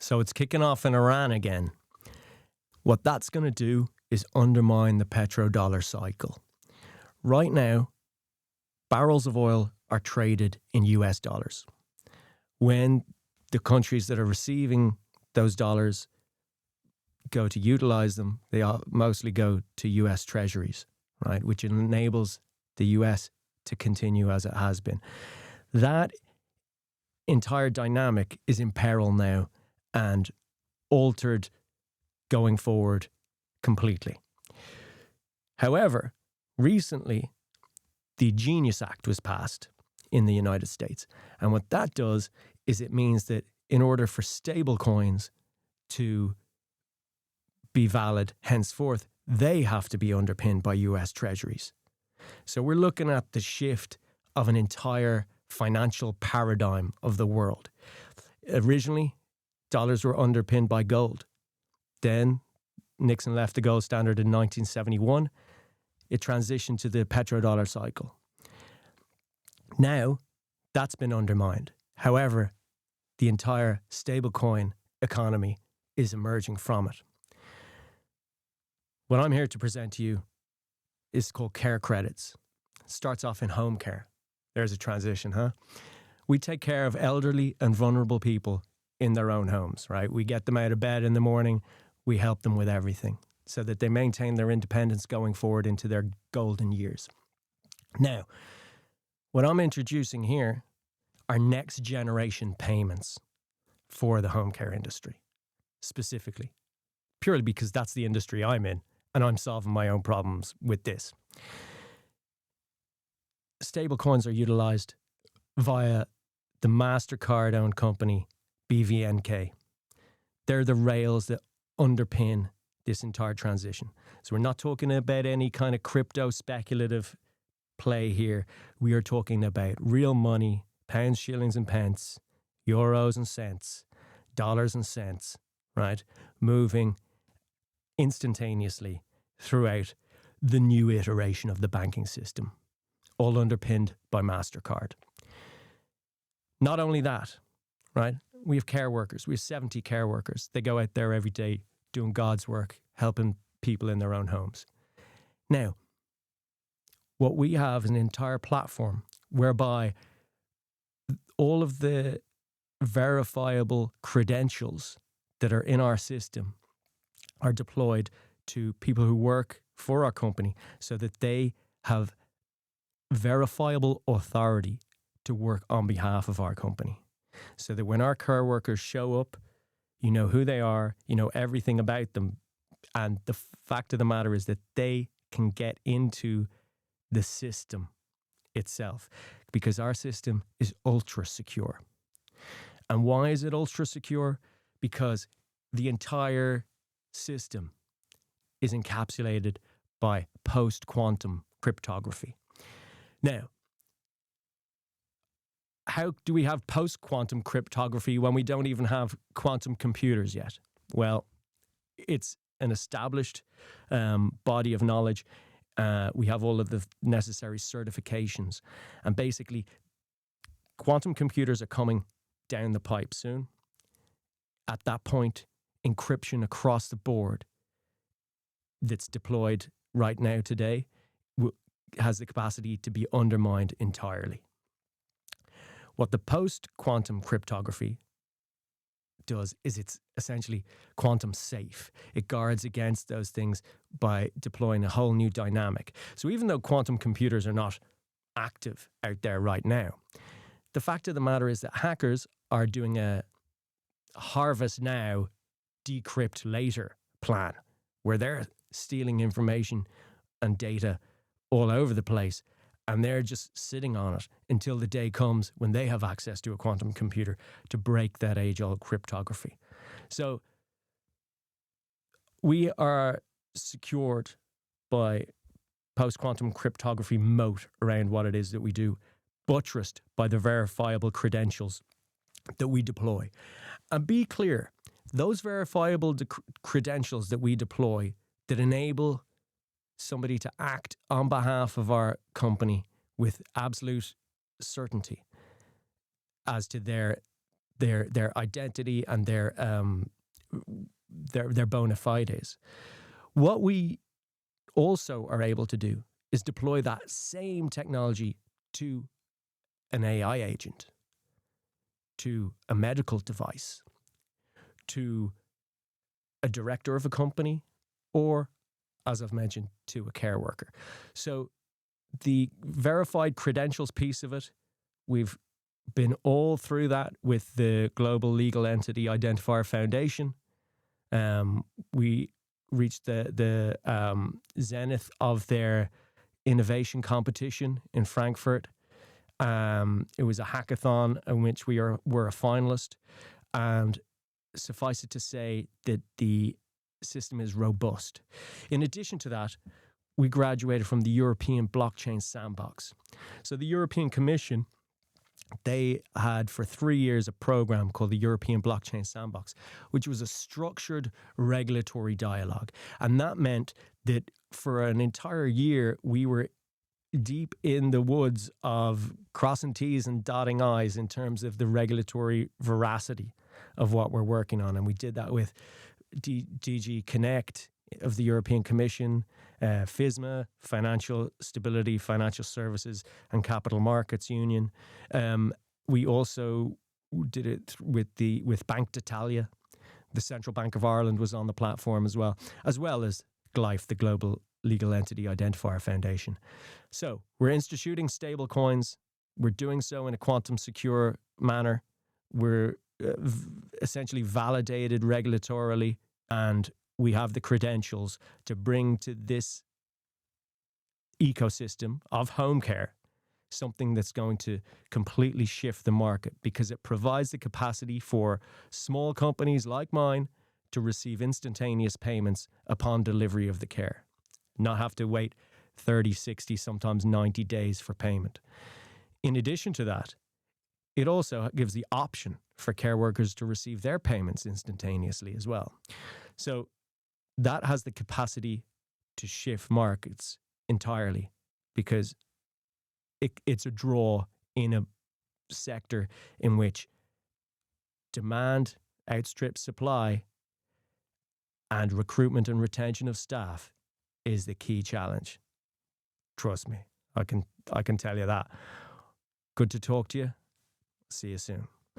So it's kicking off in Iran again. What that's going to do is undermine the petrodollar cycle. Right now, barrels of oil are traded in US dollars. When the countries that are receiving those dollars go to utilize them, they mostly go to US treasuries, right? Which enables the US to continue as it has been. That entire dynamic is in peril now and altered going forward completely. However, recently, the Genius Act was passed in the United States. And what that does is it means that in order for stablecoins to be valid henceforth, they have to be underpinned by US treasuries. So we're looking at the shift of an entire financial paradigm of the world. Originally, dollars were underpinned by gold. Then Nixon left the gold standard in 1971. It transitioned to the petrodollar cycle. Now, that's been undermined. However, the entire stablecoin economy is emerging from it. What I'm here to present to you is called CareCredits. It starts off in homecare. There's a transition, huh? We take care of elderly and vulnerable people in their own homes, right? We get them out of bed in the morning. We help them with everything so that they maintain their independence going forward into their golden years. Now, what I'm introducing here are next generation payments for the home care industry, specifically, purely because that's the industry I'm in and I'm solving my own problems with this. Stablecoins are utilized via the Mastercard owned company BVNK. They're the rails that underpin this entire transition. So we're not talking about any kind of crypto speculative play here. We are talking about real money, pounds, shillings and pence, euros and cents, dollars and cents, right? Moving instantaneously throughout the new iteration of the banking system, all underpinned by Mastercard. Not only that, right? We have care workers. We have 70 care workers. They go out there every day doing God's work, helping people in their own homes. Now, what we have is an entire platform whereby all of the verifiable credentials that are in our system are deployed to people who work for our company so that they have verifiable authority to work on behalf of our company. So that when our care workers show up, you know who they are, you know everything about them. And the fact of the matter is that they can get into the system itself because our system is ultra secure. And why is it ultra secure? Because the entire system is encapsulated by post-quantum cryptography. Now, how do we have post-quantum cryptography when we don't even have quantum computers yet? Well, it's an established body of knowledge. We have all of the necessary certifications. And basically, quantum computers are coming down the pipe soon. At that point, encryption across the board that's deployed right now today has the capacity to be undermined entirely. What the post-quantum cryptography does is it's essentially quantum safe. It guards against those things by deploying a whole new dynamic. So even though quantum computers are not active out there right now, the fact of the matter is that hackers are doing a harvest-now-decrypt-later plan where they're stealing information and data all over the place. And they're just sitting on it until the day comes when they have access to a quantum computer to break that age-old cryptography. So we are secured by post-quantum cryptography moat around what it is that we do, buttressed by the verifiable credentials that we deploy. And be clear, those verifiable credentials that we deploy that enable somebody to act on behalf of our company with absolute certainty as to their their identity and their bona fides. What we also are able to do is deploy that same technology to an AI agent, to a medical device, to a director of a company, or, as I've mentioned, to a care worker. So the verified credentials piece of it, we've been all through that with the Global Legal Entity Identifier Foundation. We reached the zenith of their innovation competition in Frankfurt. It was a hackathon in which we were a finalist, and suffice it to say that the system is robust. In addition to that, we graduated from the European Blockchain Sandbox. So the European Commission, they had for 3 years a program called the European Blockchain Sandbox, which was a structured regulatory dialogue. And that meant that for an entire year, we were deep in the woods of crossing T's and dotting I's in terms of the regulatory veracity of what we're working on. And we did that with DG Connect of the European Commission, FISMA, Financial Stability, Financial Services and Capital Markets Union. We also did it with Bank d'Italia. The Central Bank of Ireland was on the platform as well as GLIFE, the Global Legal Entity Identifier Foundation. So we're instituting stablecoins. We're doing so in a quantum secure manner. We're essentially validated regulatorily, and we have the credentials to bring to this ecosystem of home care something that's going to completely shift the market, because it provides the capacity for small companies like mine to receive instantaneous payments upon delivery of the care, not have to wait 30, 60, sometimes 90 days for payment. In addition to that, it also gives the option for care workers to receive their payments instantaneously as well. So that has the capacity to shift markets entirely, because it's a draw in a sector in which demand outstrips supply, and recruitment and retention of staff is the key challenge. Trust me, I can tell you that. Good to talk to you. See you soon.